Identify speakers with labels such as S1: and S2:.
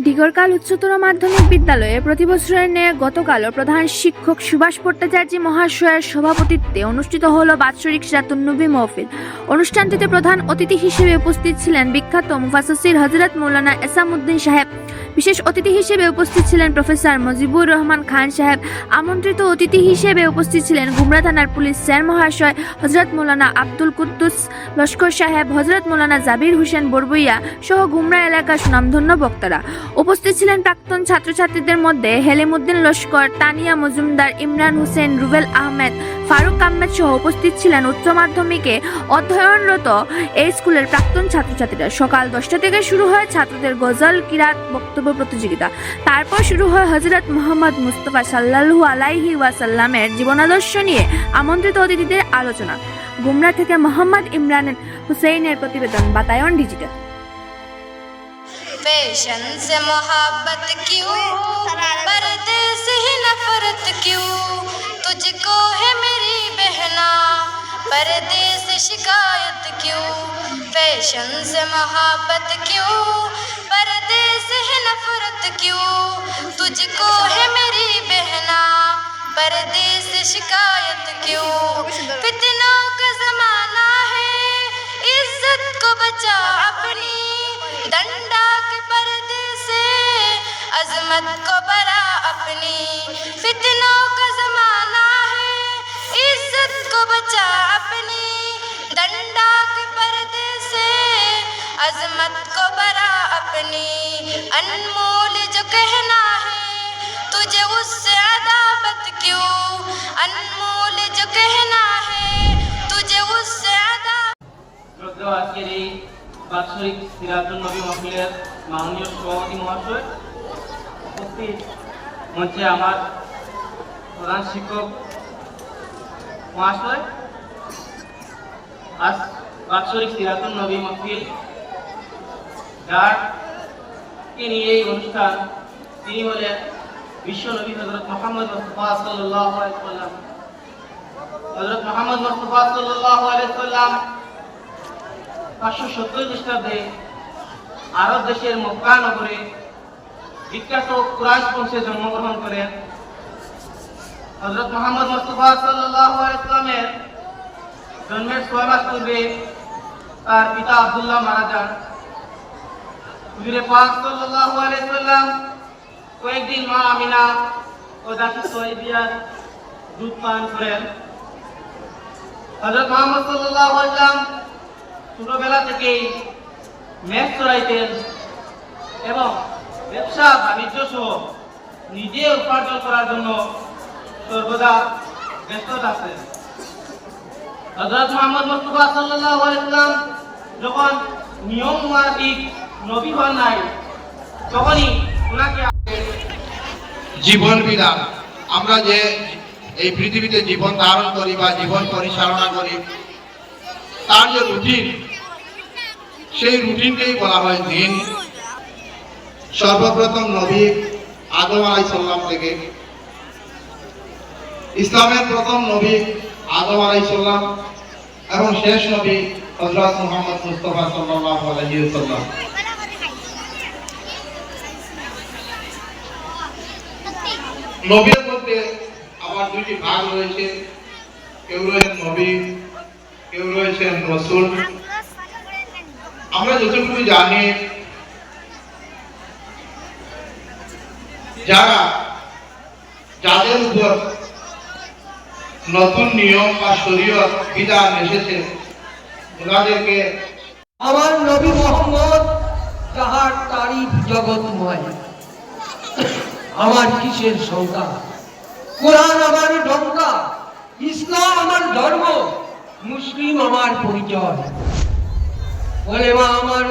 S1: ডিগরকাল উচ্চতর মাধ্যমিক বিদ্যালয়ে প্রতি বছরের ন্যায় গতকালও প্রধান শিক্ষক সুভাষ ভট্টাচার্য মহাশয়ের সভাপতিত্বে অনুষ্ঠিত হল বাৎসরিক সিরাতুন্নবী মাহফিল। অনুষ্ঠানটিতে প্রধান অতিথি হিসেবে উপস্থিত ছিলেন বিখ্যাত মুফাসসির হযরত মাওলানা এসামউদ্দিন সাহেব। বিশেষ অতিথি হিসেবে উপস্থিত ছিলেন প্রফেসর মুজিবুর রহমান খান সাহেব। আমন্ত্রিত অতিথি হিসেবে উপস্থিত ছিলেন গুমরা থানার পুলিশ স্যার মহাশয় হযরত মাওলানা আব্দুল কুদ্দুস লস্কর সাহেব, হযরত মাওলানা জাবির হোসেন বরবইয়া সহ গুমরা এলাকার সুনামধন্য বক্তারা। উপস্থিত ছিলেন প্রাক্তন ছাত্রছাত্রীদের মধ্যে হেলিমুদ্দিন লস্কর, তানিয়া মজুমদার, ইমরান হোসেন, রুবেল আহমেদ, ফারুক আহমেদ সহ উপস্থিত ছিলেন উচ্চ মাধ্যমিকে অধ্যয়নরত এই স্কুলের প্রাক্তন ছাত্রছাত্রীরা। সকাল 10টা থেকে শুরু হয় ছাত্রদের গজল কিরাত বক্তব্য প্রতিযোগিতা। তারপর শুরু হয় হযরত মুহাম্মদ মুস্তাফা সাল্লাল্লাহু আলাইহি ওয়াসাল্লামের জীবনাদর্শ নিয়ে আমন্ত্রিত অতিথিদের আলোচনা। গুমরা থেকে মোহাম্মদ ইমরান হুসেইনের প্রতিবেদন, বাতায়ন ডিজিটাল।
S2: फैशन से मोहब्बत क्यों, पर्दे से ही नफरत क्यों, तुझको है मेरी बहना पर्दे से शिकायत क्यों। फैशन से मोहब्बत क्यों, पर्दे से ही नफरत क्यों, तुझको है मेरी बहना पर्दे से शिकायत क्यों। फितनों का जमाना है, इज्जत को बचा अपनी, डंडा के पर्दे से अजमत को बरा अपनी। फितनों का जमाना है, इज्जत को बचा अपनी, डंडा के पर्दे से अजमत को बरा अपनी। अनमोल जो कहना है तुझे उससे अदावत क्यों, अनमोल जो कहना है तुझे उससे अदावत।
S3: বাৎসরিক সিরাতুন্নবী মাহফিলের মাননীয় সভাপতি মহাশয়, উপস্থিত মঞ্চে আমার প্রধান শিক্ষক মহাশয়, আজ বাৎসরিক সিরাতুন্নবী মাহফিল যারকে নিয়ে এই অনুষ্ঠান, তিনি হলেন বিশ্বনবী হযরত মুহাম্মদ মুস্তাফা সাল্লাল্লাহু আলাইহি ওয়াসাল্লাম। হযরত মুহাম্মদ মুস্তাফা সাল্লাল্লাহু আলাইহি ওয়াসাল্লাম 570 খ্রিস্টাব্দে আরব দেশের মক্কা নগরে বিখ্যাত কুরাইশ বংশে জন্মগ্রহণ করেন। হযরত মুহাম্মদ মুস্তাফা সাল্লাল্লাহু আলাইহি ওয়াসাল্লামের জন্মের 6 মাস পূর্বে তার পিতা আব্দুল্লাহ মারা যান। হুজুরে পাক সাল্লাল্লাহু আলাইহি ওয়াসাল্লাম কয়েকদিন মা আমিনা ও দাসী সুহাইবিয়ার দুধ পান করেন। হযরত মুহাম্মদ সাল্লাল্লাহু আলাইহি ওয়াসাল্লাম ছোটবেলা থেকেই মেষ চড়াইতেন এবং ব্যবসা বাণিজ্য সহ নিজে উপার্জন করার জন্য সর্বদা ব্যস্ত থাকতেন। হযরত মুহাম্মদ মুস্তাফা সাল্লাল্লাহু আলাইহি ওয়াসাল্লাম যখন নিয়ম মোতাবেক নবী হন নাই, তখনই ওনাকে
S4: জীবন বিধান, আমরা যে এই পৃথিবীতে জীবন ধারণ করি বা জীবন পরিচালনা করি, তার যে রুটিন, সেই রুটিনকেই বলা হয় দিন। সর্বপ্রথম নবী আদম আলাইহিস সালাম থেকে, ইসলামের প্রথম নবী আদম আলাইহিস সালাম এবং শেষ নবী হযরত মুহাম্মদ মুস্তাফা সাল্লাল্লাহু আলাইহি ওয়াসাল্লাম। নবীর মধ্যে আবার দুটি ভাগ রয়েছে, কেউ রয়েছেন নবী, কেউ রয়েছেন রাসূল। আমরা যতটুকু জানি, যাদের উপর নতুন নিয়ম বা শরীয়ত বিধান এসেছে, ওনাদেরকে
S5: আমার নবী মুহাম্মদ, যাহার তারিফ জগৎময়, আমার কিসের শঙ্কা, কোরআন আমার ডঙ্কা, ইসলাম আমার ধর্ম, মুসলিম আমার পরিচয়, বলে মা আমার